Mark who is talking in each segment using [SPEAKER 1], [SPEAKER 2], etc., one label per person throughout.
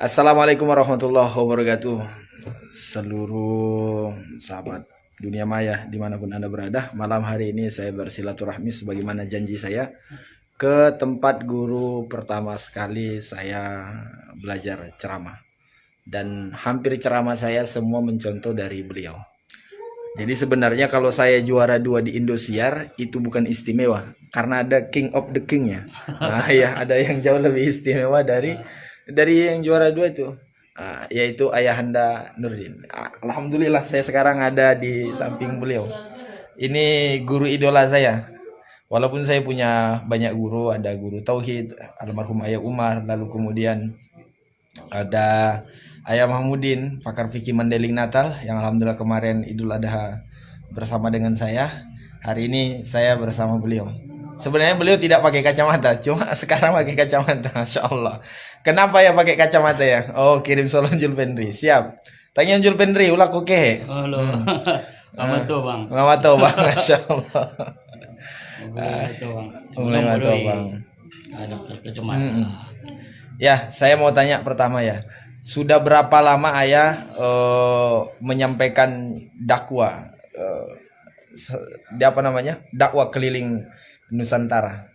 [SPEAKER 1] Assalamualaikum warahmatullahi wabarakatuh. Seluruh sahabat dunia maya dimanapun Anda berada, malam hari ini saya bersilaturahmi sebagaimana janji saya ke tempat guru pertama sekali saya belajar ceramah. Dan hampir ceramah saya semua mencontoh dari beliau. Jadi sebenarnya kalau saya juara 2 di Indosiar itu bukan istimewa, karena ada King of the King-nya. Nah ya, ada yang jauh lebih istimewa dari yang juara 2 itu. Yaitu Ayahanda Nurdin. Alhamdulillah saya sekarang ada di samping beliau. Ini guru idola saya. Walaupun saya punya banyak guru, ada guru tauhid almarhum Ayah Umar, lalu kemudian ada Ayah Mahmudin, pakar fikih Mandeling Natal yang alhamdulillah kemarin Idul Adha bersama dengan saya. Hari ini saya bersama beliau. Sebenarnya beliau tidak pakai kacamata, cuma sekarang pakai kacamata, Masya Allah. Kenapa ya pakai kacamata ya? Oh, kirim salam Jul Pendri, siap. Tanya Jul Pendri, ulah koke.
[SPEAKER 2] Halo, ngamato bang.
[SPEAKER 1] Ngamato bang, Masya Allah.
[SPEAKER 2] Mulai
[SPEAKER 1] Ngamato bang.
[SPEAKER 2] Ada kacamata.
[SPEAKER 1] Ya, saya mau tanya pertama ya. Sudah berapa lama ayah menyampaikan dakwah? Apa namanya? Dakwah keliling Nusantara.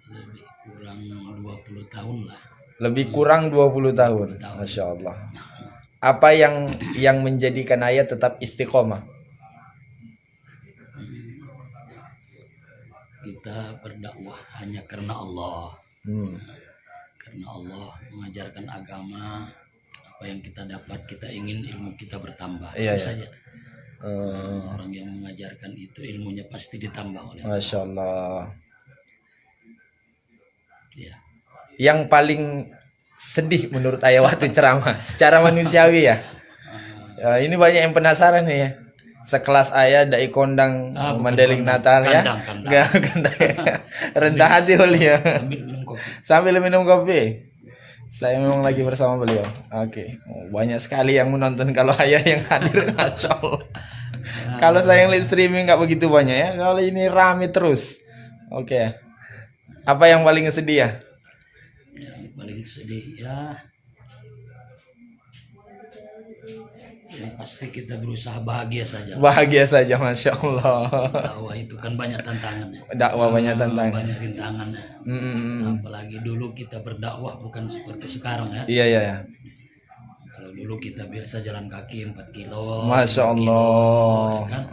[SPEAKER 2] Lebih kurang 20 tahun lah.
[SPEAKER 1] Lebih kurang 20 tahun. Masya Allah. Apa yang menjadikan ayah tetap istiqomah?
[SPEAKER 2] Kita berdakwah hanya karena Allah. Karena Allah mengajarkan agama, apa yang kita dapat, kita ingin ilmu kita bertambah.
[SPEAKER 1] Iya,
[SPEAKER 2] Itu
[SPEAKER 1] iya.
[SPEAKER 2] saja. Orang yang mengajarkan itu ilmunya pasti ditambah oleh
[SPEAKER 1] Masya Allah.
[SPEAKER 2] ya.
[SPEAKER 1] Yang paling sedih menurut ayah waktu ceramah secara manusiawi ya. Ini banyak yang penasaran nih ya. Sekelas ayah dai kondang Mandeling Natal ya.
[SPEAKER 2] Kandang.
[SPEAKER 1] Rendah hati beliau
[SPEAKER 2] Sambil minum kopi.
[SPEAKER 1] sambil minum kopi. Saya memang lagi bersama beliau. Oke. Banyak sekali yang menonton kalau ayah yang hadir. Masya Allah. Kalau saya yang live streaming nggak begitu banyak ya. Kalau ini rame terus. Oke. Apa yang paling sedih ya?
[SPEAKER 2] Yang paling sedih ya, yang pasti kita berusaha bahagia saja.
[SPEAKER 1] Bahagia saja, Masya Allah.
[SPEAKER 2] Dakwah itu kan banyak tantangannya.
[SPEAKER 1] Dakwah banyak tantangan.
[SPEAKER 2] Banyak rintangannya. Apalagi dulu kita berdakwah bukan seperti sekarang ya.
[SPEAKER 1] Iya, iya, iya.
[SPEAKER 2] Kalau dulu kita biasa jalan kaki 4 kilo.
[SPEAKER 1] Masya
[SPEAKER 2] 5 kilo,
[SPEAKER 1] Allah.
[SPEAKER 2] ya kan?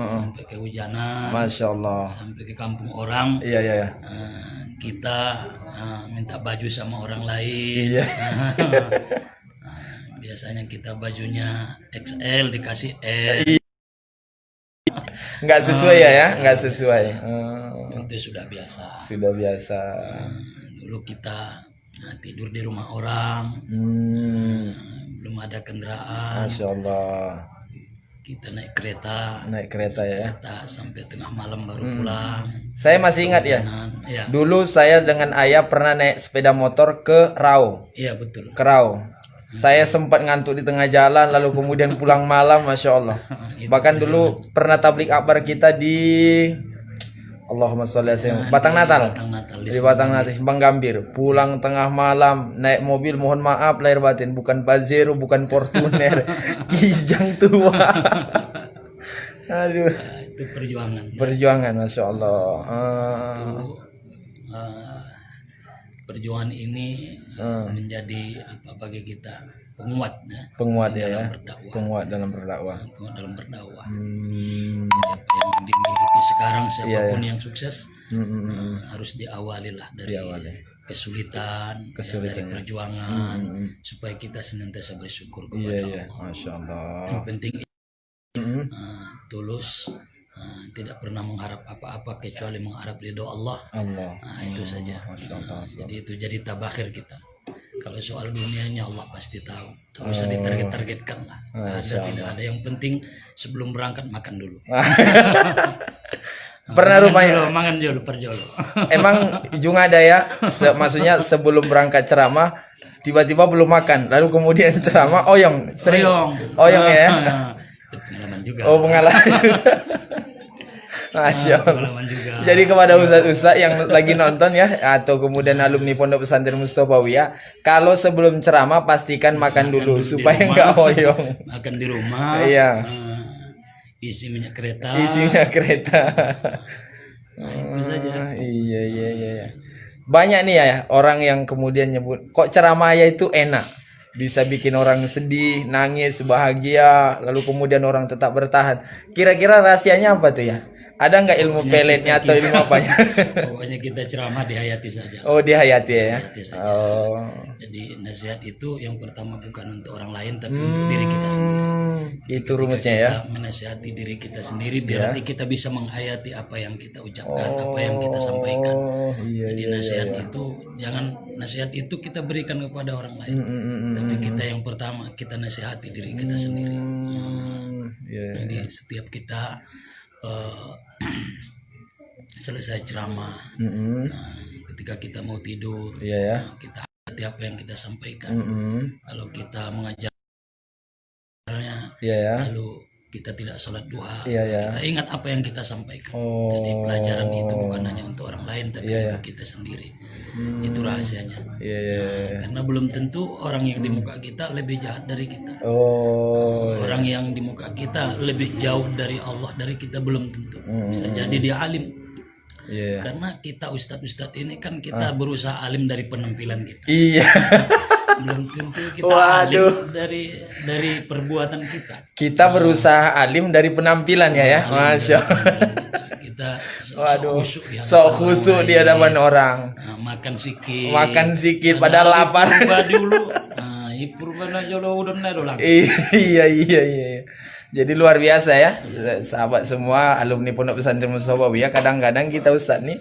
[SPEAKER 2] Sampai kehujanan.
[SPEAKER 1] Masya Allah.
[SPEAKER 2] Sampai ke kampung orang.
[SPEAKER 1] Iya, iya, iya.
[SPEAKER 2] Kita minta baju sama orang lain.
[SPEAKER 1] Iya.
[SPEAKER 2] Biasanya kita bajunya XL dikasih L.
[SPEAKER 1] Nggak sesuai ya, nggak sesuai.
[SPEAKER 2] Itu sudah biasa.
[SPEAKER 1] Sudah biasa.
[SPEAKER 2] Dulu kita tidur di rumah orang, belum ada kendaraan.
[SPEAKER 1] Masya Allah.
[SPEAKER 2] Kita naik kereta.
[SPEAKER 1] Naik kereta ya.
[SPEAKER 2] Kereta sampai tengah malam baru pulang.
[SPEAKER 1] Saya masih ingat ya.
[SPEAKER 2] Ya,
[SPEAKER 1] Dulu saya dengan ayah pernah naik sepeda motor ke Rau.
[SPEAKER 2] iya betul.
[SPEAKER 1] Ke Rau. Saya sempat ngantuk di tengah jalan, lalu kemudian pulang malam, Masya Allah. Bahkan dulu pernah tablik akbar kita di Allahumma sholli ala sayyidina Batang Natal.
[SPEAKER 2] Batang Natal
[SPEAKER 1] Di Batang Natal, Simpang Gambir. Pulang tengah malam, naik mobil, mohon maaf lahir batin, bukan Pajero, bukan Fortuner, Kijang tua. Aduh.
[SPEAKER 2] Itu perjuangan.
[SPEAKER 1] Perjuangan, Masya Allah.
[SPEAKER 2] Perjuangan ini menjadi apa bagi kita penguat ya.
[SPEAKER 1] Penguat ya,
[SPEAKER 2] dalam
[SPEAKER 1] ya.
[SPEAKER 2] berdakwah.
[SPEAKER 1] Penguat dalam berdakwah.
[SPEAKER 2] Penguat dalam berdakwah. Apa yang dimiliki sekarang siapapun yang sukses harus diawali lah dari kesulitan. Dari perjuangan supaya kita senantiasa bersyukur kepada Allah.
[SPEAKER 1] Masya Allah.
[SPEAKER 2] Yang penting tulus, tidak pernah mengharap apa-apa kecuali mengharap ridho Allah. Itu saja. Jadi itu jadi tabakhir kita. Kalau soal dunianya Allah pasti tahu. Tak usah ditarget-targetkan lah. Tidak ada. Yang penting sebelum berangkat makan dulu.
[SPEAKER 1] Pernah rupanya
[SPEAKER 2] makan dulu perjolo.
[SPEAKER 1] Emang Jung ada ya, maksudnya sebelum berangkat ceramah tiba-tiba belum makan, lalu kemudian ceramah oyong, sering oyong ya.
[SPEAKER 2] Itu pengalaman juga.
[SPEAKER 1] Oh, pengalaman. Masya Allah.
[SPEAKER 2] Pengalaman juga.
[SPEAKER 1] Jadi kepada ustaz-ustaz yang lagi nonton ya, atau kemudian alumni Pondok Pesantren Mustofawiyah, kalau sebelum ceramah pastikan makan dulu
[SPEAKER 2] di
[SPEAKER 1] supaya
[SPEAKER 2] rumah.
[SPEAKER 1] nggak oyong.
[SPEAKER 2] Makan di rumah.
[SPEAKER 1] Iya.
[SPEAKER 2] Isi minyak kereta.
[SPEAKER 1] Isinya kereta.
[SPEAKER 2] Nah, itu saja.
[SPEAKER 1] Iya, iya, iya. Banyak nih ya orang yang kemudian nyebut, kok ceramah ya itu enak. Bisa bikin orang sedih, nangis, bahagia, lalu kemudian orang tetap bertahan. Kira-kira rahasianya apa tuh ya? Ada nggak ilmu peletnya atau ilmu apanya?
[SPEAKER 2] Pokoknya kita ceramah dihayati saja.
[SPEAKER 1] Oh, dihayati ya.
[SPEAKER 2] Hayati saja.
[SPEAKER 1] Oh.
[SPEAKER 2] Jadi nasihat itu yang pertama bukan untuk orang lain tapi untuk diri kita sendiri.
[SPEAKER 1] Itu rumusnya ya.
[SPEAKER 2] Kita menasihati diri kita sendiri berarti kita bisa menghayati apa yang kita ucapkan, apa yang kita sampaikan.
[SPEAKER 1] Oh, iya,
[SPEAKER 2] Jadi
[SPEAKER 1] iya.
[SPEAKER 2] nasihat itu jangan nasihat itu kita berikan kepada orang lain. Tapi kita yang pertama kita nasihati diri kita sendiri.
[SPEAKER 1] Iya.
[SPEAKER 2] Jadi setiap kita selesai ceramah, nah, ketika kita mau tidur,
[SPEAKER 1] Iya ya.
[SPEAKER 2] nah, kita hati apa yang kita sampaikan. Kalau kita mengajarnya,
[SPEAKER 1] Iya ya.
[SPEAKER 2] lalu kita tidak sholat duha,
[SPEAKER 1] Iya, ya.
[SPEAKER 2] kita ingat apa yang kita sampaikan.
[SPEAKER 1] Oh.
[SPEAKER 2] Jadi pelajaran itu bukan hanya untuk orang lain, tapi untuk kita sendiri. Itu rahasianya.
[SPEAKER 1] Iya ya.
[SPEAKER 2] Karena belum tentu orang yang di muka kita lebih jahat dari kita.
[SPEAKER 1] Oh.
[SPEAKER 2] Orang yang di muka kita lebih jauh dari Allah dari kita belum tentu. Bisa jadi dia alim.
[SPEAKER 1] Iya.
[SPEAKER 2] Karena kita ustadz-ustadz ini kan kita berusaha alim dari penampilan kita.
[SPEAKER 1] Iya.
[SPEAKER 2] Belum tentu kita
[SPEAKER 1] Waduh.
[SPEAKER 2] alim dari perbuatan kita.
[SPEAKER 1] Kita berusaha alim dari penampilan ya. Masya Allah.
[SPEAKER 2] Kita
[SPEAKER 1] Waduh.
[SPEAKER 2] sok
[SPEAKER 1] Khusyuk di hadapan orang.
[SPEAKER 2] Nah, makan sikit.
[SPEAKER 1] Makan sikit padahal lapar.
[SPEAKER 2] Purba dulu. Nah, purba aja udah lang.
[SPEAKER 1] Iya, iya, iya. Jadi luar biasa ya, sahabat semua alumni Pondok Pesantren Mustofawiyah. Kadang-kadang kita ustaz nih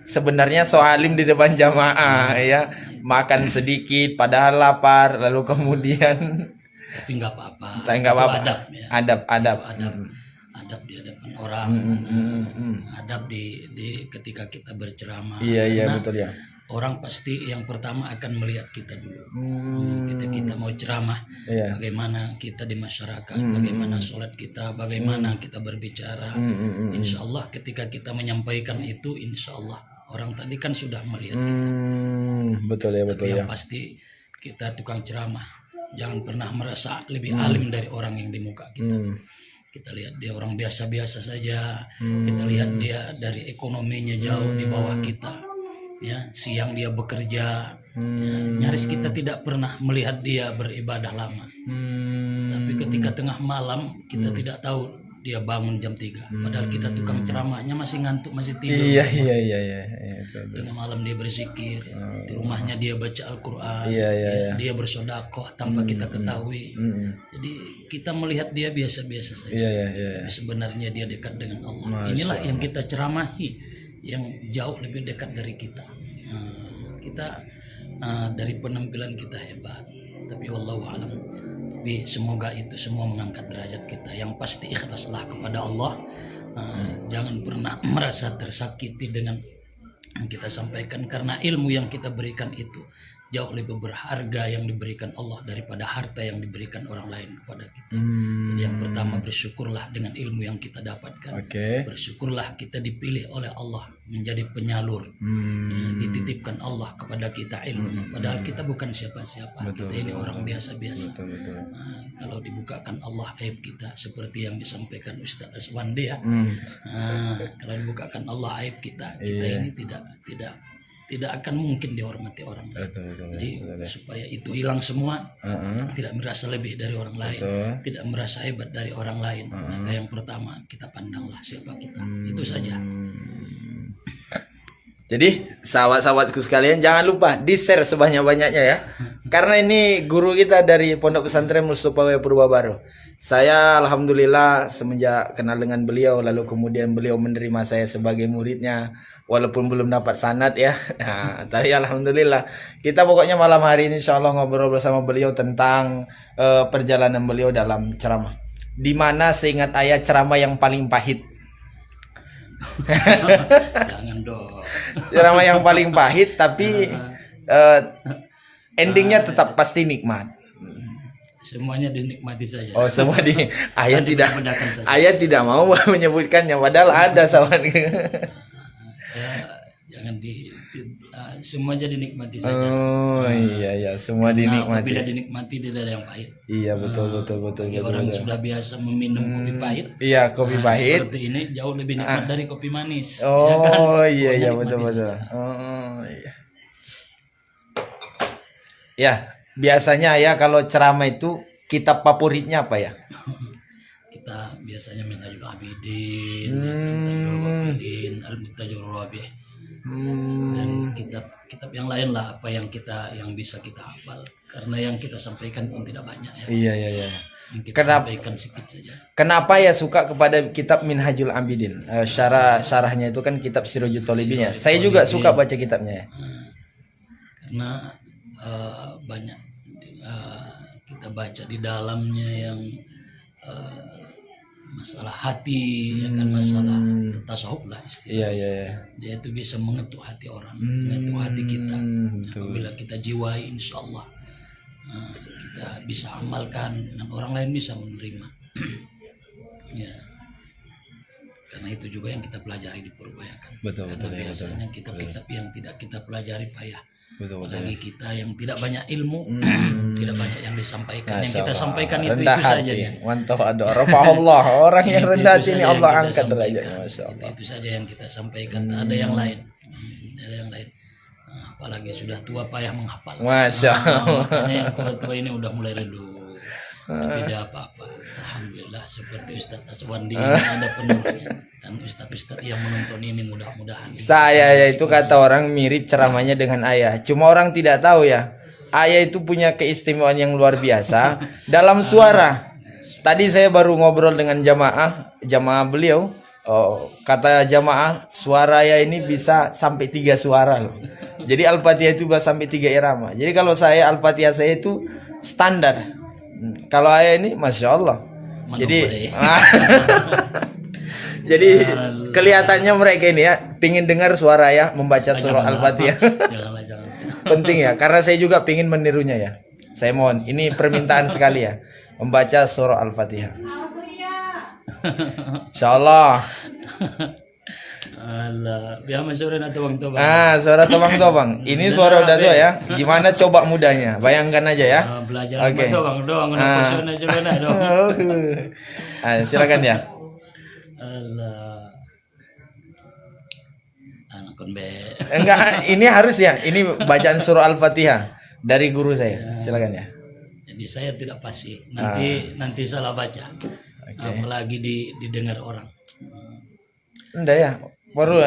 [SPEAKER 1] sebenarnya so alim di depan jamaah ya, makan sedikit padahal lapar, lalu kemudian
[SPEAKER 2] Tapi nggak apa-apa.
[SPEAKER 1] nggak apa-apa.
[SPEAKER 2] Adab ya.
[SPEAKER 1] Adab.
[SPEAKER 2] Adab di hadapan orang. Adab di ketika kita berceramah.
[SPEAKER 1] Iya, iya,
[SPEAKER 2] Karena
[SPEAKER 1] betul ya.
[SPEAKER 2] orang pasti yang pertama akan melihat kita dulu. Kita mau ceramah,
[SPEAKER 1] Iya.
[SPEAKER 2] bagaimana kita di masyarakat, bagaimana sholat kita, bagaimana kita berbicara. Insya Allah ketika kita menyampaikan itu, insya Allah orang tadi kan sudah melihat kita.
[SPEAKER 1] Betul ya, betul ya.
[SPEAKER 2] Yang pasti kita tukang ceramah, jangan pernah merasa lebih alim dari orang yang di muka kita. Kita lihat dia orang biasa-biasa saja. Kita lihat dia dari ekonominya jauh di bawah kita. Ya, siang dia bekerja, ya, nyaris kita tidak pernah melihat dia beribadah lama. Tapi ketika tengah malam kita tidak tahu dia bangun jam 3. Padahal kita tukang ceramahnya masih ngantuk, masih tidur.
[SPEAKER 1] Iya, iya, iya, iya. Betul.
[SPEAKER 2] Tengah malam dia berzikir, di rumahnya dia baca Al-Quran,
[SPEAKER 1] Iya, iya, iya.
[SPEAKER 2] dia bersodakoh tanpa kita ketahui. Jadi kita melihat dia biasa-biasa saja.
[SPEAKER 1] Iya, iya, iya.
[SPEAKER 2] Tapi sebenarnya dia dekat dengan Allah. Inilah yang kita ceramahi, yang jauh lebih dekat dari kita. Kita dari penampilan kita hebat, tapi wallahu alam. Tapi semoga itu semua mengangkat derajat kita. Yang pasti ikhlaslah kepada Allah. Jangan pernah merasa tersakiti dengan yang kita sampaikan, karena ilmu yang kita berikan itu jauh lebih berharga yang diberikan Allah daripada harta yang diberikan orang lain kepada kita. Jadi yang pertama, bersyukurlah dengan ilmu yang kita dapatkan. Bersyukurlah kita dipilih oleh Allah menjadi penyalur. Dititipkan Allah kepada kita ilmu. Padahal kita bukan siapa-siapa. Kita ini orang biasa-biasa. Kalau dibukakan Allah aib kita, seperti yang disampaikan Ustaz Aswandi ya. Kalau dibukakan Allah aib kita, ini tidak akan mungkin dihormati orang lain. Jadi supaya itu hilang semua, tidak merasa lebih dari orang lain, tidak merasa hebat dari orang lain. Maka yang pertama kita pandanglah siapa kita. Itu saja.
[SPEAKER 1] Jadi sahabat-sahabatku sekalian, jangan lupa di-share sebanyak-banyaknya ya. Karena ini guru kita dari Pondok Pesantren Mustofawiyah Purbabaru. Saya alhamdulillah semenjak kenal dengan beliau, lalu kemudian beliau menerima saya sebagai muridnya, walaupun belum dapat sanad ya. Nah, tapi alhamdulillah kita pokoknya malam hari ini insyaallah ngobrol bersama beliau tentang perjalanan beliau dalam ceramah. Di mana seingat ayah ceramah yang paling pahit.
[SPEAKER 2] Jangan dong.
[SPEAKER 1] Ceramah yang paling pahit tapi endingnya tetap pasti nikmat.
[SPEAKER 2] semuanya dinikmati saja.
[SPEAKER 1] Oh, semua di ayah
[SPEAKER 2] Dan
[SPEAKER 1] tidak
[SPEAKER 2] diperbedakan saja.
[SPEAKER 1] ayah tidak mau menyebutkannya padahal ada sawan.
[SPEAKER 2] Ya, jangan semuanya dinikmati saja.
[SPEAKER 1] Oh iya ya, semua
[SPEAKER 2] Karena
[SPEAKER 1] dinikmati.
[SPEAKER 2] apabila dinikmati tidak ada yang pahit.
[SPEAKER 1] Iya betul betul betul
[SPEAKER 2] Bagi
[SPEAKER 1] betul.
[SPEAKER 2] orang
[SPEAKER 1] betul.
[SPEAKER 2] sudah biasa meminum kopi pahit.
[SPEAKER 1] Iya, kopi pahit.
[SPEAKER 2] Seperti ini jauh lebih nikmat dari kopi manis. ya kan?
[SPEAKER 1] Oh iya iya
[SPEAKER 2] Pokoknya
[SPEAKER 1] betul
[SPEAKER 2] nikmati
[SPEAKER 1] betul.
[SPEAKER 2] saja.
[SPEAKER 1] Oh iya. Ya, biasanya ya kalau ceramah itu kitab favoritnya apa ya?
[SPEAKER 2] Kita biasanya Minhajul Abidin, Tajul Wafidin, Al-Mutajul Rabih, dan kitab yang lain lah, apa yang bisa kita hafal, karena yang kita sampaikan pun tidak banyak ya.
[SPEAKER 1] Iya iya iya.
[SPEAKER 2] Yang kita sampaikan sedikit saja.
[SPEAKER 1] Kenapa ya suka kepada kitab Minhajul Abidin? Syarahnya itu kan kitab Sirajul Talibin ya. Saya juga suka baca kitabnya ya.
[SPEAKER 2] Karena banyak kita baca di dalamnya yang masalah hati, ya kan, masalah tasawuf lah istilahnya.
[SPEAKER 1] Iya iya iya.
[SPEAKER 2] Dia itu bisa mengetuk hati orang, mengetuk hati kita.
[SPEAKER 1] Betul.
[SPEAKER 2] Apabila kita jiwai, insya Allah kita bisa amalkan dan orang lain bisa menerima. Ya, karena itu juga yang kita pelajari di Purbayakan.
[SPEAKER 1] Betul,
[SPEAKER 2] Karena
[SPEAKER 1] betul, ya,
[SPEAKER 2] biasanya
[SPEAKER 1] betul.
[SPEAKER 2] kitab-kitab yang tidak kita pelajari payah.
[SPEAKER 1] Betul betul.
[SPEAKER 2] Bagi kita yang tidak banyak ilmu, tidak banyak yang disampaikan. Yang
[SPEAKER 1] Masya
[SPEAKER 2] kita
[SPEAKER 1] Allah.
[SPEAKER 2] sampaikan itu
[SPEAKER 1] Rendah
[SPEAKER 2] saja.
[SPEAKER 1] hati.
[SPEAKER 2] Ya.
[SPEAKER 1] Mantap ada rafa'allah. Orang yang rendah hati
[SPEAKER 2] saja
[SPEAKER 1] ini
[SPEAKER 2] yang
[SPEAKER 1] Allah
[SPEAKER 2] kita
[SPEAKER 1] angkat
[SPEAKER 2] sampaikan.
[SPEAKER 1] derajatnya. Masya Allah.
[SPEAKER 2] Itu saja yang kita sampaikan. Tak ada yang lain. Tak ada yang lain. Apalagi sudah tua payah menghafal.
[SPEAKER 1] Masya Allah.
[SPEAKER 2] Makanya yang tua-tua ini udah mulai redup. Tapi tidak apa-apa. Alhamdulillah, seperti Ustadz Aswandi ada penuhnya. Dan Ustadz-Ustadz yang menonton ini mudah-mudahan.
[SPEAKER 1] Saya ya itu kata orang mirip ceramahnya dengan ayah. Cuma orang tidak tahu ya. Ayah itu punya keistimewaan yang luar biasa dalam suara. Tadi saya baru ngobrol dengan jamaah beliau. Oh, kata jamaah suara ayah ini bisa sampai 3 suara loh. Jadi Al-Fatihah itu bisa sampai 3 irama. Jadi kalau saya Al-Fatihah saya itu standar. Kalau ayah ini Masya Allah. Jadi jadi kelihatannya mereka ini ya pingin dengar suara ayah membaca surah Al-Fatihah.
[SPEAKER 2] Janganlah, jangan.
[SPEAKER 1] Penting ya, karena saya juga pingin menirunya ya. Saya mohon, ini permintaan sekali ya, membaca surah Al-Fatihah. Insyaallah.
[SPEAKER 2] Allah, biar masuk na tobang-tobang.
[SPEAKER 1] Suara tobang-tobang. Ini suara udah tua ya. Gimana coba mudahnya? Bayangkan aja ya.
[SPEAKER 2] Belajar
[SPEAKER 1] Oke.
[SPEAKER 2] tobang doang, na dong.
[SPEAKER 1] Silakan ya.
[SPEAKER 2] Allah. Anak kon be.
[SPEAKER 1] Enggak, ini harus ya. Ini bacaan surah Al-Fatihah dari guru saya. Silakan ya.
[SPEAKER 2] Jadi saya tidak fasih. Nanti salah baca. Apalagi didengar orang.
[SPEAKER 1] Enggak ya. Baru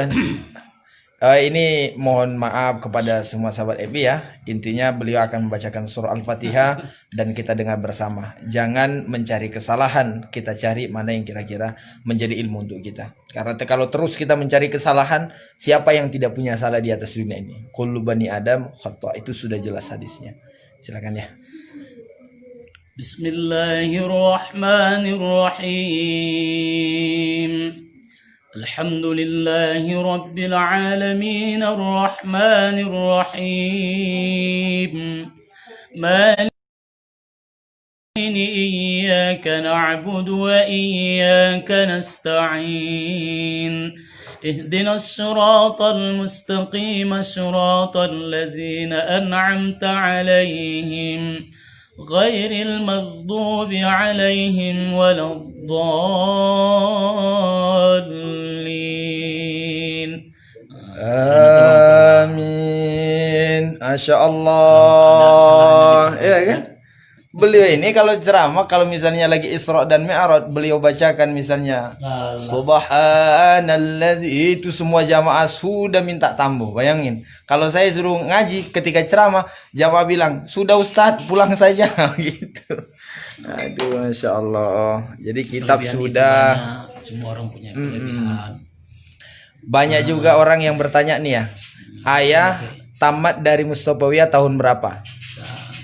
[SPEAKER 1] ini mohon maaf kepada semua sahabat Ebi ya. Intinya beliau akan membacakan surah Al-Fatihah dan kita dengar bersama. Jangan mencari kesalahan, kita cari mana yang kira-kira menjadi ilmu untuk kita. Karena kalau terus kita mencari kesalahan, siapa yang tidak punya salah di atas dunia ini? Kullu bani Adam khata', itu sudah jelas hadisnya. Silakan ya.
[SPEAKER 2] Bismillahirrahmanirrahim. Alhamdulillahi Rabbil Alamin Ar-Rahmanir Rahim Maliki Iyyaka na'budu wa iyyaka nasta'in Ihdinas siratal mustaqim siratal ladzina an'amta 'alaihim غير المغضوب عليهم ولا الضالين
[SPEAKER 1] Amin. Masya Allah. Ya kan? Beliau ini kalau ceramah, kalau misalnya lagi Isra dan Mi'raj, beliau bacakan misalnya Subhanalladzi, itu semua jamaah sudah minta tambuh. Bayangin, kalau saya suruh ngaji ketika ceramah, jamaah bilang, "Sudah Ustadz, pulang saja." gitu. Aduh, Masya Allah. Jadi kitab
[SPEAKER 2] Kelebihan
[SPEAKER 1] sudah
[SPEAKER 2] itu semua orang punya kelebihan.
[SPEAKER 1] banyak juga orang yang bertanya nih ya. Ayah tamat dari Mustofawiyah tahun berapa?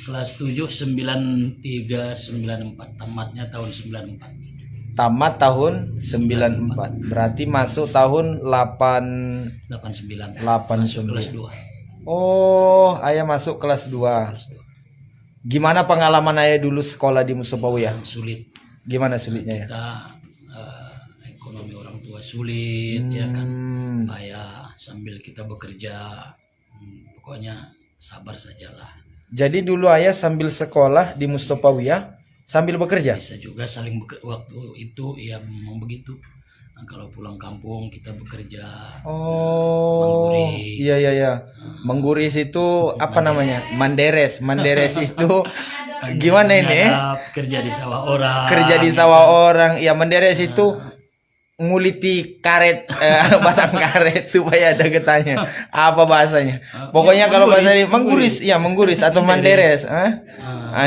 [SPEAKER 2] Kelas 7 93 94, tamatnya tahun 94.
[SPEAKER 1] Tamat tahun 94. Berarti masuk tahun
[SPEAKER 2] 89.
[SPEAKER 1] 89.
[SPEAKER 2] Kelas 2.
[SPEAKER 1] Oh, ayah masuk kelas 2. Gimana pengalaman ayah dulu sekolah di Mustopawiyah?
[SPEAKER 2] Sulit.
[SPEAKER 1] Gimana sulitnya ya?
[SPEAKER 2] Kita ekonomi orang tua sulit, ya kan. Ayah sambil kita bekerja, pokoknya sabar sajalah.
[SPEAKER 1] Jadi dulu ayah sambil sekolah di Mustopawiyah sambil bekerja?
[SPEAKER 2] Bisa juga saling waktu itu ya memang begitu. Nah, kalau pulang kampung kita bekerja.
[SPEAKER 1] Oh,
[SPEAKER 2] mengguris.
[SPEAKER 1] iya. Mengguris itu apa namanya? Manderes. Manderes itu gimana ini?
[SPEAKER 2] Kerja di sawah orang.
[SPEAKER 1] Kerja di sawah orang. Ya, menderes itu nguliti karet, batang karet supaya ada getahnya. Apa bahasanya? Pokoknya kalau bahasa ini mengguris, ya mengguris atau manderes.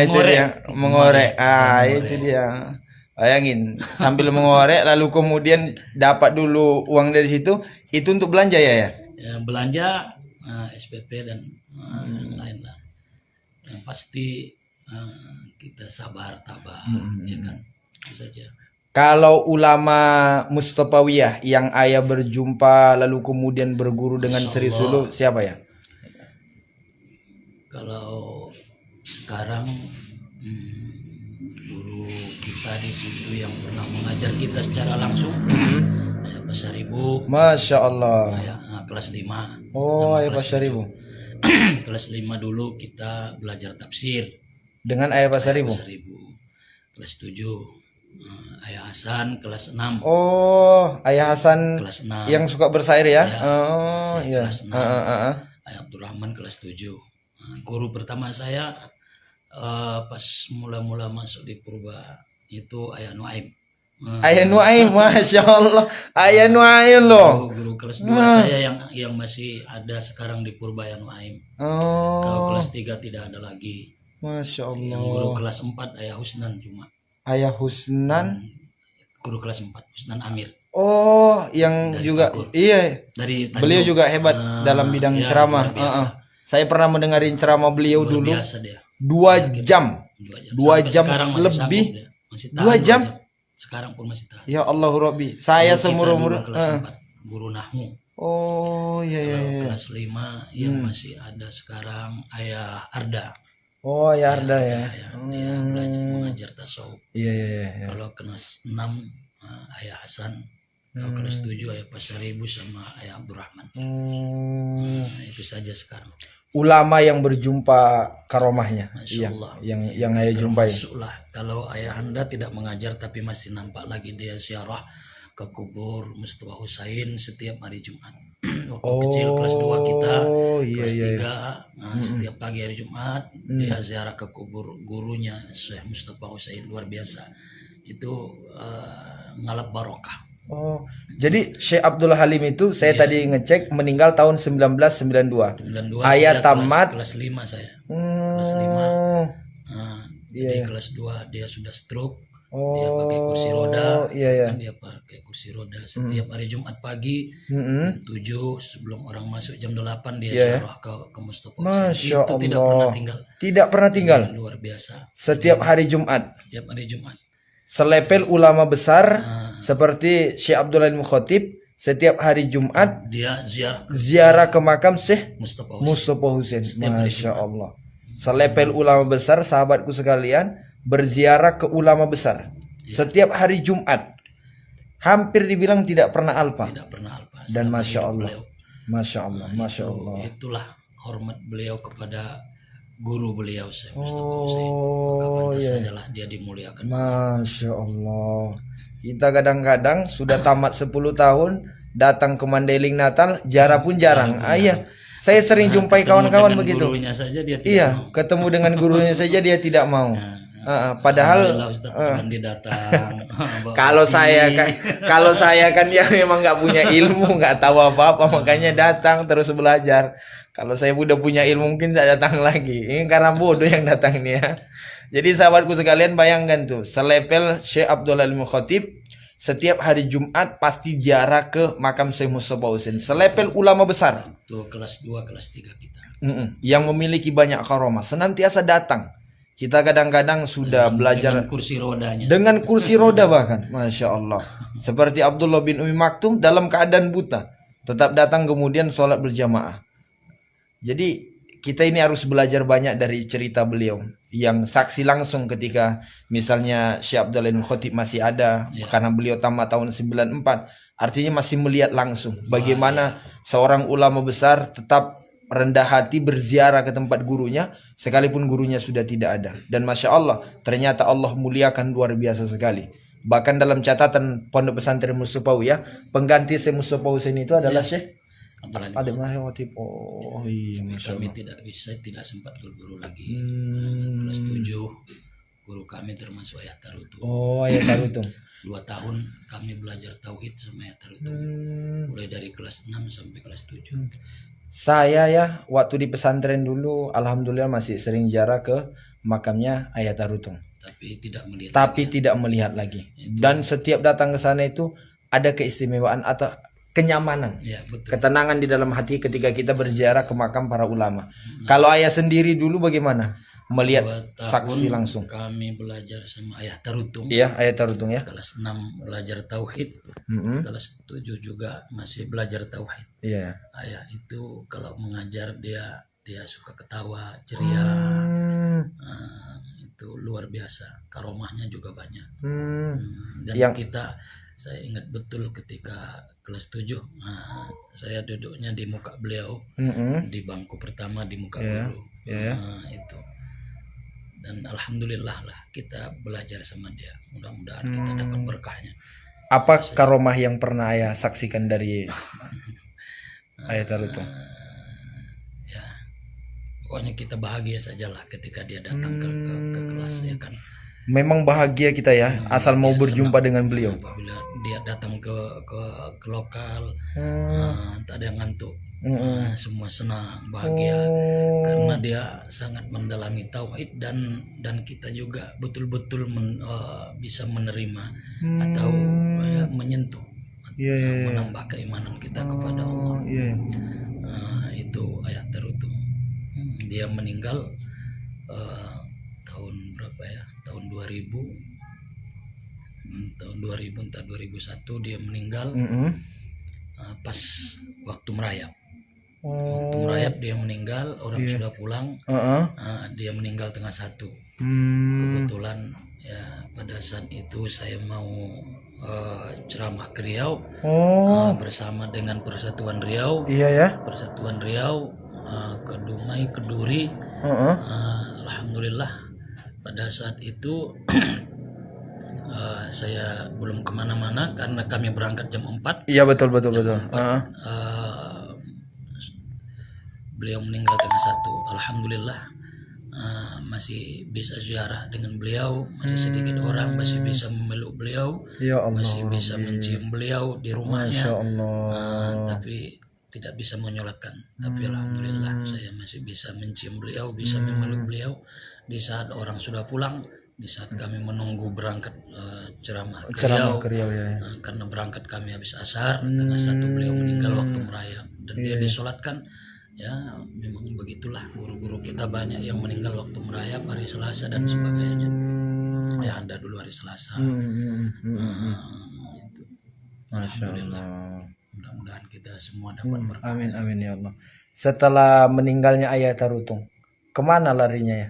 [SPEAKER 1] Itu dia, mengorek. Itu dia. Bayangin, sambil mengorek lalu kemudian dapat dulu uang dari situ, itu untuk belanja ya?
[SPEAKER 2] Ya, belanja SPP dan lain lah. Yang pasti kita sabar tabah, ya kan, itu saja.
[SPEAKER 1] Kalau ulama Mustopawiyah yang ayah berjumpa lalu kemudian berguru dengan Sri Sulu siapa ya?
[SPEAKER 2] Kalau sekarang guru kita di situ yang pernah mengajar kita secara langsung, ayah Pasaribu.
[SPEAKER 1] Masya Allah.
[SPEAKER 2] Kelas 5.
[SPEAKER 1] Oh, ayah Pasaribu.
[SPEAKER 2] Kelas 5 dulu kita belajar tafsir
[SPEAKER 1] dengan ayah Pasaribu.
[SPEAKER 2] Kelas 7 ayah Hasan kelas 6.
[SPEAKER 1] Oh, ayah Hasan
[SPEAKER 2] kelas 6.
[SPEAKER 1] Yang suka bersair ya? Oh, iya.
[SPEAKER 2] Kelas 6. Ayah Abdurrahman kelas 7. Guru pertama saya pas mula-mula masuk di Purba itu ayah Nuaim.
[SPEAKER 1] Ayah Nuaim, Masya Allah. Ayah Nuaim loh.
[SPEAKER 2] Guru kelas 2 saya yang masih ada sekarang di Purba, ayah Nuaim. Kalau kelas 3 tidak ada lagi.
[SPEAKER 1] Masya Allah.
[SPEAKER 2] Yang guru kelas 4 ayah Husnan cuma.
[SPEAKER 1] Ayah Husnan.
[SPEAKER 2] Guru kelas 4 Husnan Amir.
[SPEAKER 1] Oh, yang dari juga Fakur. Iya.
[SPEAKER 2] Dari Tanjung.
[SPEAKER 1] Beliau juga hebat dalam bidang ceramah. Saya pernah mendengarin ceramah beliau dulu.
[SPEAKER 2] Biasa dia.
[SPEAKER 1] 2 jam. 2 jam lebih. 2 jam.
[SPEAKER 2] Sekarang pun masih tahan.
[SPEAKER 1] Ya Allah Rabbi. Saya seumur-umur
[SPEAKER 2] guru Nahmu.
[SPEAKER 1] Oh, iya.
[SPEAKER 2] Kelas 5 yang masih ada sekarang ayah Arda.
[SPEAKER 1] Oh, ayah Arda ya.
[SPEAKER 2] Dia belajar mengajar tasawuf.
[SPEAKER 1] Iya.
[SPEAKER 2] Kalau kelas 6 ayah Hasan. Kalau kelas 7 ayah Pasaribu sama ayah Abdurrahman. Itu saja sekarang.
[SPEAKER 1] Ulama yang berjumpa karomahnya. Iya, yang ayah jumpai.
[SPEAKER 2] Masuklah. Kalau ayah Anda tidak mengajar tapi masih nampak lagi dia ziarah ke kubur Mustafa Husain setiap hari Jumat. Waktu kecil kelas 2 kita, kelas 3 setiap pagi hari Jumat dia ziarah ke kubur gurunya Syekh Mustafa Husain, luar biasa. Itu ngalap barokah. Oh, jadi Syekh Abdul Halim itu saya tadi ngecek meninggal tahun 1992. Ayah tamat kelas 5 saya. Kelas 5. Jadi kelas 2 dia sudah stroke. Dia pakai kursi roda. Dia pakai kursi roda setiap hari Jumat pagi jam 7 sebelum orang masuk jam 8 dia ziarah ke Mustafa.
[SPEAKER 1] Masya
[SPEAKER 2] itu
[SPEAKER 1] Allah.
[SPEAKER 2] tidak pernah tinggal.
[SPEAKER 1] Tidak pernah tinggal.
[SPEAKER 2] Luar biasa.
[SPEAKER 1] Setiap hari Jumat.
[SPEAKER 2] Setiap hari Jumat.
[SPEAKER 1] Selepel ulama besar seperti Syekh Abdul Halim Khotib setiap hari Jumat
[SPEAKER 2] dia
[SPEAKER 1] ziarah ke makam Syekh
[SPEAKER 2] Mustafa Husain.
[SPEAKER 1] Masya Allah. Selepel ulama besar, sahabatku sekalian, berziarah ke ulama besar setiap hari Jumat. Hampir dibilang tidak pernah alpa. Dan Masya Allah. Masya Allah. Masya Allah.
[SPEAKER 2] Itulah hormat beliau kepada guru beliau Syekh Mustafa Husain. Maka pantas sajalah dia dimuliakan.
[SPEAKER 1] Masya Allah. Kita kadang-kadang sudah tamat 10 tahun datang ke Mandailing Natal, jarah pun jarang. Saya sering jumpai kawan-kawan begitu.
[SPEAKER 2] Saja dia tidak mau.
[SPEAKER 1] Ketemu dengan gurunya saja dia tidak mau. Padahal kalau saya kan ya memang nggak punya ilmu, nggak tahu apa-apa, makanya datang terus belajar. Kalau saya udah punya ilmu mungkin saya datang lagi. Ini karena bodoh yang datang nih ya. Jadi sahabatku sekalian bayangkan tuh, selepel Syekh Abdul Halim Khotib setiap hari Jumat pasti ziarah ke makam Syekh Mustafa Husain. Selepel ulama besar.
[SPEAKER 2] Tuh kelas 2, kelas 3 kita.
[SPEAKER 1] Yang memiliki banyak karomah senantiasa datang. Kita kadang-kadang sudah belajar
[SPEAKER 2] dengan kursi rodanya.
[SPEAKER 1] Dengan kursi roda bahkan, Masya Allah. Seperti Abdullah bin Umi Maktum dalam keadaan buta, tetap datang kemudian sholat berjamaah. Jadi kita ini harus belajar banyak dari cerita beliau yang saksi langsung ketika misalnya Syekh Abdullah bin Khotib masih ada, karena beliau tamat tahun 94, artinya masih melihat langsung bagaimana seorang ulama besar tetap rendah hati berziarah ke tempat gurunya sekalipun gurunya sudah tidak ada. Dan Masya Allah, ternyata Allah muliakan luar biasa sekali. Bahkan dalam catatan Pondok Pesantren Mustofawi ya, pengganti Syekh Mustofawi Husaini itu adalah Syekh ada Khotib. Oh iya, Masya
[SPEAKER 2] Kami
[SPEAKER 1] Allah.
[SPEAKER 2] tidak sempat berguru lagi. Kelas 7 guru kami termasuk Ayah Tarutung.
[SPEAKER 1] Oh, Ayah Tarutung.
[SPEAKER 2] 2 tahun kami belajar tauhid sama Ayah Tarutung. Mulai dari kelas 6 sampai kelas 7.
[SPEAKER 1] Saya ya waktu di pesantren dulu alhamdulillah masih sering ziarah ke makamnya Ayah Tarutung.
[SPEAKER 2] Tapi
[SPEAKER 1] tidak melihat lagi. Dan setiap datang ke sana itu ada keistimewaan atau kenyamanan,
[SPEAKER 2] Ya, betul.
[SPEAKER 1] ketenangan di dalam hati ketika kita berziarah ke makam para ulama. Kalau ayah sendiri dulu bagaimana melihat
[SPEAKER 2] 2 tahun
[SPEAKER 1] saksi langsung?
[SPEAKER 2] Kami belajar sama Ayah Tarutung.
[SPEAKER 1] Iya, Ayah Tarutung ya.
[SPEAKER 2] Kelas 6 belajar tauhid. Kelas 7 juga masih belajar tauhid.
[SPEAKER 1] Iya.
[SPEAKER 2] Ayah itu kalau mengajar dia suka ketawa, ceria. Itu luar biasa. Karomahnya juga banyak. Dan saya ingat betul ketika kelas 7, saya duduknya di muka beliau, di bangku pertama di muka guru. Itu. Dan alhamdulillah lah kita belajar sama dia. Mudah-mudahan kita dapat berkahnya.
[SPEAKER 1] Apa karomah yang pernah ayah saksikan dari Ayah Tarutung?
[SPEAKER 2] Ya, pokoknya kita bahagia sajalah ketika dia datang ke kelas, ya kan.
[SPEAKER 1] Memang bahagia kita ya, asal mau berjumpa dengan beliau.
[SPEAKER 2] Apabila dia datang ke lokal, tak ada yang ngantuk, semua senang, bahagia, karena dia sangat mendalami tauhid dan kita juga betul-betul bisa menerima atau menyentuh, menambah keimanan kita kepada Allah. Itu Ayah Tarutung. Dia meninggal tahun berapa ya? Tahun 2000 entah 2001 dia meninggal. Pas waktu merayap. Waktu merayap dia meninggal, orang sudah pulang. Dia meninggal tengah 1. Kebetulan ya pada saat itu saya mau ceramah ke Riau bersama dengan Persatuan Riau. Persatuan Riau ke Dumai, ke Duri. Alhamdulillah pada saat itu saya belum kemana-mana karena kami berangkat jam 4.
[SPEAKER 1] Iya betul.
[SPEAKER 2] Beliau meninggal tengah 1. Alhamdulillah masih bisa ziarah dengan beliau, masih sedikit orang masih bisa memeluk beliau, masih bisa mencium beliau di rumahnya. Tapi tidak bisa menyolatkan. Tapi alhamdulillah saya masih bisa mencium beliau, bisa memeluk beliau di saat orang sudah pulang, di saat kami menunggu berangkat ceramah ke Riau. Karena berangkat kami habis asar, tengah 1 beliau meninggal waktu merayap dan dia disolatkan. Ya memang begitulah, guru-guru kita banyak yang meninggal waktu merayap, hari Selasa dan sebagainya. Ya Anda dulu hari Selasa. Itu.
[SPEAKER 1] Masya Allah.
[SPEAKER 2] Mudah-mudahan kita semua dapat berkah.
[SPEAKER 1] Amin ya Allah. Setelah meninggalnya Ayah Tarutung, kemana larinya ya?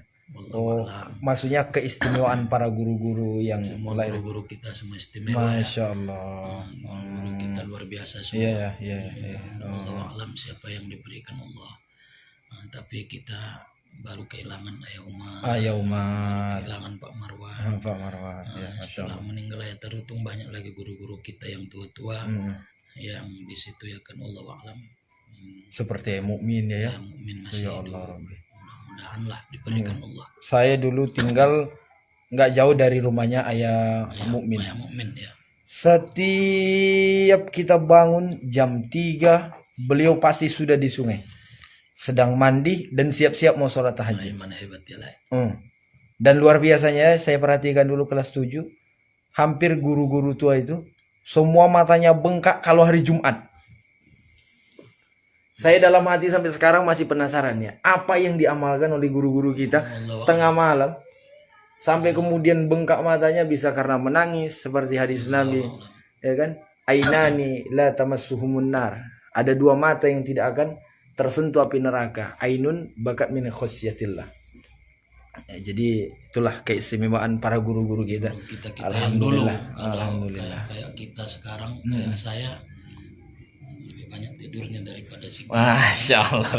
[SPEAKER 1] Maksudnya keistimewaan para guru-guru yang
[SPEAKER 2] mulai guru kita semua istimewa.
[SPEAKER 1] Masya Allah.
[SPEAKER 2] Guru kita luar biasa semua.
[SPEAKER 1] Iya.
[SPEAKER 2] Allah alam siapa yang diberikan Allah. Tapi kita baru kehilangan Ayah Umar. Kehilangan Pak Marwan.
[SPEAKER 1] Ya,
[SPEAKER 2] setelah meninggal Ayah Tarutung banyak lagi guru-guru kita yang tua-tua yang di situ ya kan Allah alam.
[SPEAKER 1] Seperti Mukmin ya.
[SPEAKER 2] Mukmin masih
[SPEAKER 1] ya Allah.
[SPEAKER 2] Mudah-mudahan lah diberikan Allah.
[SPEAKER 1] Saya dulu tinggal nggak jauh dari rumahnya Ayah Mukmin.
[SPEAKER 2] Ayah Mukmin ya.
[SPEAKER 1] Setiap kita bangun jam 3 beliau pasti sudah di sungai, sedang mandi dan siap-siap mau sholat tahajud.
[SPEAKER 2] Mana hebat ya lah.
[SPEAKER 1] Dan luar biasanya saya perhatikan dulu kelas 7, hampir guru-guru tua itu semua matanya bengkak kalau hari Jumat. Saya dalam hati sampai sekarang masih penasaran ya, apa yang diamalkan oleh guru-guru kita tengah malam sampai kemudian bengkak matanya, bisa karena menangis seperti hadis Nabi, ya kan? Ainani la tamassuhumun nar. Ada 2 mata yang tidak akan tersentuh api neraka. Ainun bakat min khosyatillah. Jadi itulah keistimewaan para guru-guru kita.
[SPEAKER 2] Kita yang dulu.
[SPEAKER 1] Alhamdulillah.
[SPEAKER 2] Kalau
[SPEAKER 1] Alhamdulillah.
[SPEAKER 2] kayak kita sekarang, kayak saya lebih banyak tidurnya daripada si.
[SPEAKER 1] Masya Allah.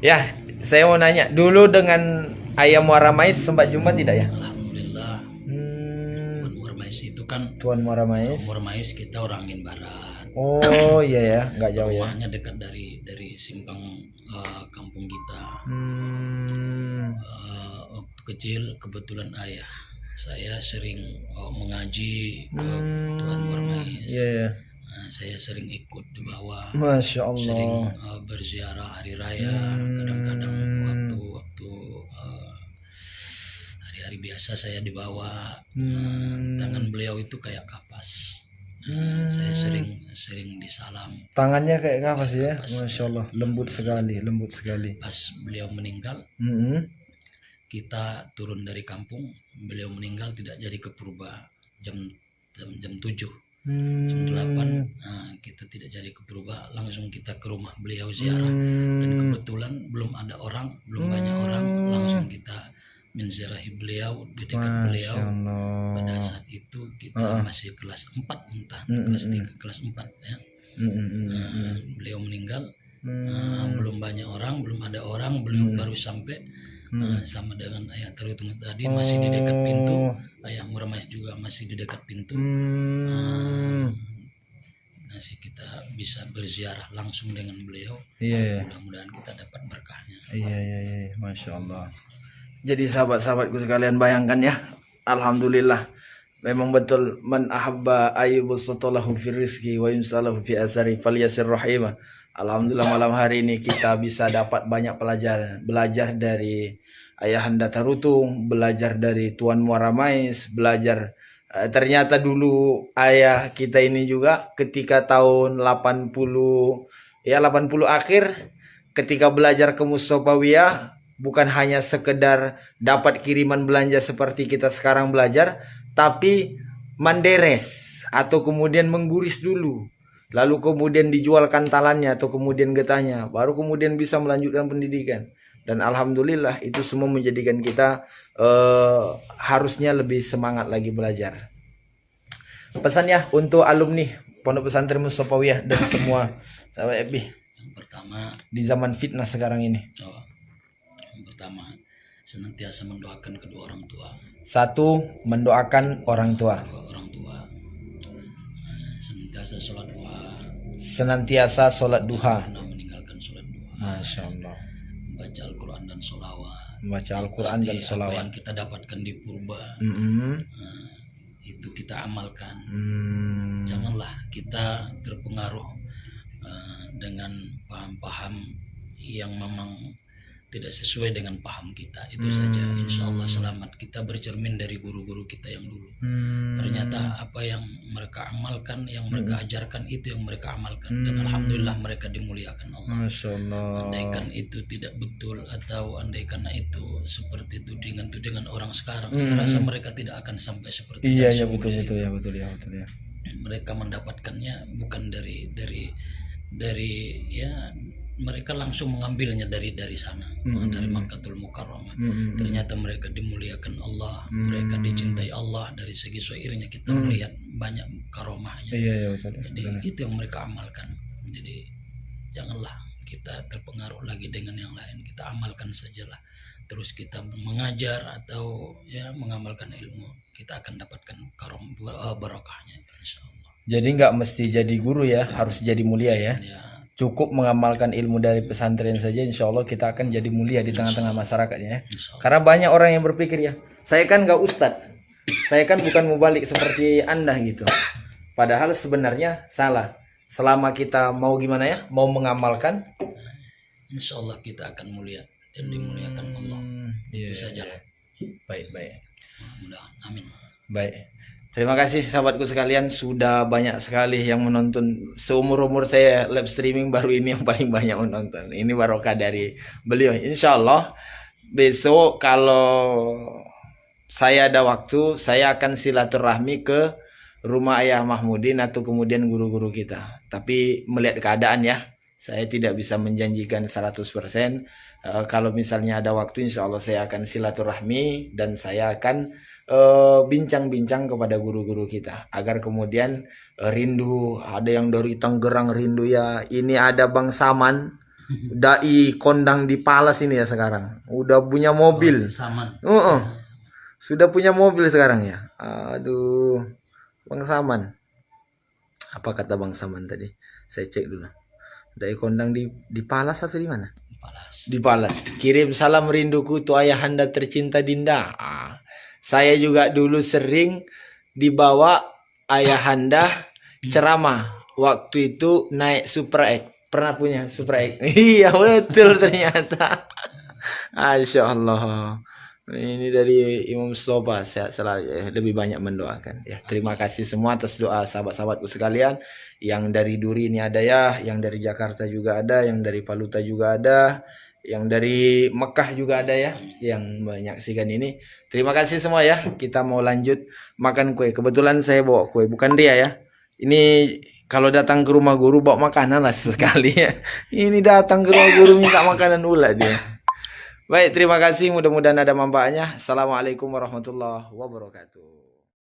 [SPEAKER 1] Ya, saya mau nanya dulu dengan Ayah Muara Mais sempat jumpa tidak ya?
[SPEAKER 2] Alhamdulillah. Tuan Muara Mais itu kan
[SPEAKER 1] Tuan Muara Mais.
[SPEAKER 2] Muara Mais kita orang Angin Barat.
[SPEAKER 1] Oh iya ya, nggak jauh ya.
[SPEAKER 2] Rumahnya dekat dari simpang kampung kita. Waktu kecil kebetulan ayah saya sering mengaji ke Tuan Muara Mais.
[SPEAKER 1] Iya.
[SPEAKER 2] Saya sering ikut di bawah.
[SPEAKER 1] Masya Allah.
[SPEAKER 2] Sering berziarah hari raya. Kadang-kadang waktu hari-hari biasa saya dibawa. Tangan beliau itu kayak kapas. Saya sering disalam.
[SPEAKER 1] Tangannya kayak kapas ya, Masya Allah, lembut sekali.
[SPEAKER 2] Pas beliau meninggal, kita turun dari kampung. Beliau meninggal tidak jadi ke Purba jam 7. Jam 8 kita tidak jadi ke Purba, langsung kita ke rumah beliau ziarah. Dan kebetulan belum ada orang, belum banyak orang, langsung kita menziarahi beliau di dekat beliau. Pada saat itu kita masih kelas 4, kelas 3, kelas 4 ya. Beliau meninggal, belum banyak orang, belum ada orang, beliau baru sampai. Sama dengan ayah terhitung tadi masih di dekat pintu. Ayah Muara Mais juga masih di dekat pintu. Masih kita bisa berziarah langsung dengan beliau. Mudah-mudahan kita dapat berkahnya.
[SPEAKER 1] Iya, Masya Allah. Jadi sahabat-sahabatku sekalian bayangkan ya, alhamdulillah memang betul man ahabba ayyubsatalahu fi rizqi wa yunsalahu fi asari falyasir rahimah. Alhamdulillah malam hari ini kita bisa dapat banyak pelajaran, belajar dari Ayahanda Tarutung, belajar dari Tuan Muara Mais, belajar ternyata dulu ayah kita ini juga ketika tahun 80 akhir ketika belajar ke Mustofawiyah bukan hanya sekedar dapat kiriman belanja seperti kita sekarang belajar, tapi menderes atau kemudian mengguris dulu. Lalu kemudian dijual kantalannya atau kemudian getahnya, baru kemudian bisa melanjutkan pendidikan. Dan alhamdulillah itu semua menjadikan kita harusnya lebih semangat lagi belajar. Pesannya untuk alumni Pondok Pesantren Mustofawiyah dan semua sahabat FB.
[SPEAKER 2] Yang pertama,
[SPEAKER 1] di zaman fitnah sekarang ini.
[SPEAKER 2] Yang pertama, senantiasa mendoakan kedua orang tua.
[SPEAKER 1] Satu, mendoakan orang tua. Senantiasa sholat duha.
[SPEAKER 2] Pernah meninggalkan sholat duha.
[SPEAKER 1] Masya Allah.
[SPEAKER 2] Baca Al-Quran dan sholawat.
[SPEAKER 1] Baca Al-Quran dan sholawat.
[SPEAKER 2] Apa yang kita dapatkan di purba, itu kita amalkan. Janganlah kita terpengaruh dengan paham-paham yang memang tidak sesuai dengan paham kita. Itu saja. Insya Allah selamat. Kita bercermin dari guru-guru kita yang dulu. Ternyata apa yang mereka amalkan, yang mereka ajarkan, itu yang mereka amalkan. Dan alhamdulillah mereka dimuliakan Allah.
[SPEAKER 1] Masya Allah.
[SPEAKER 2] Andaikan itu tidak betul, atau andaikan itu seperti tudingan orang sekarang, saya rasa mereka tidak akan sampai seperti itu.
[SPEAKER 1] Iya, betul ya.
[SPEAKER 2] Mereka mendapatkannya bukan dari ya, mereka langsung mengambilnya dari sana, dari Makkatul Mukarramah. Ternyata mereka dimuliakan Allah, mereka dicintai Allah. Dari segi syairnya kita melihat banyak karomahnya. Jadi itu yang mereka amalkan. Jadi janganlah kita terpengaruh lagi dengan yang lain, kita amalkan sajalah. Terus kita mengajar atau ya mengamalkan ilmu, kita akan dapatkan barokahnya insyaallah. Jadi
[SPEAKER 1] nggak mesti jadi guru ya, harus jadi mulia ya. Cukup mengamalkan ilmu dari pesantren saja, insya Allah kita akan jadi mulia di tengah-tengah masyarakatnya ya. Karena banyak orang yang berpikir ya, saya kan nggak ustadz, saya kan bukan mubalik seperti Anda gitu. Padahal sebenarnya salah. Selama kita mau gimana ya, mau mengamalkan,
[SPEAKER 2] insya Allah kita akan mulia dan dimuliakan Allah. Itu saja.
[SPEAKER 1] Baik.
[SPEAKER 2] Mudah-mudahan. Amin.
[SPEAKER 1] Baik. Terima kasih sahabatku sekalian, sudah banyak sekali yang menonton. Seumur-umur saya live streaming baru ini yang paling banyak menonton. Ini barokah dari beliau. Insya Allah besok kalau saya ada waktu, saya akan silaturahmi ke rumah Ayah Mahmudin atau kemudian guru-guru kita. Tapi melihat keadaan ya, Saya tidak bisa menjanjikan 100%. Kalau misalnya ada waktu, insya Allah saya akan silaturahmi dan saya akan bincang-bincang kepada guru-guru kita agar kemudian rindu. Ada yang dari Tangerang rindu ya, ini ada Bang Saman dai kondang di Palas ini ya sekarang udah punya mobil.
[SPEAKER 2] Saman.
[SPEAKER 1] Sudah punya mobil sekarang ya. Aduh, Bang Saman, apa kata Bang Saman tadi? Saya cek dulu. Dai kondang di Palas atau di mana? Di Palas. Kirim salam rinduku tuh ayahanda tercinta Dinda. Saya juga dulu sering dibawa ayahanda ceramah. Waktu itu naik Super X. Pernah punya Super X? Iya betul ternyata. Masya Allah. Ini dari Imam Mustafa, sehat selalu, lebih banyak mendoakan ya. Terima kasih semua atas doa sahabat-sahabatku sekalian. Yang dari Duri ini ada ya, yang dari Jakarta juga ada, yang dari Paluta juga ada, yang dari Mekah juga ada ya, yang menyaksikan ini. Terima kasih semua ya. Kita mau lanjut makan kue. Kebetulan saya bawa kue, bukan dia ya. Ini kalau datang ke rumah guru bawa makanan lah sekali ya. Ini datang ke rumah guru minta makanan ulah dia. Baik, terima kasih. Mudah-mudahan ada manfaatnya. Assalamualaikum warahmatullahi wabarakatuh.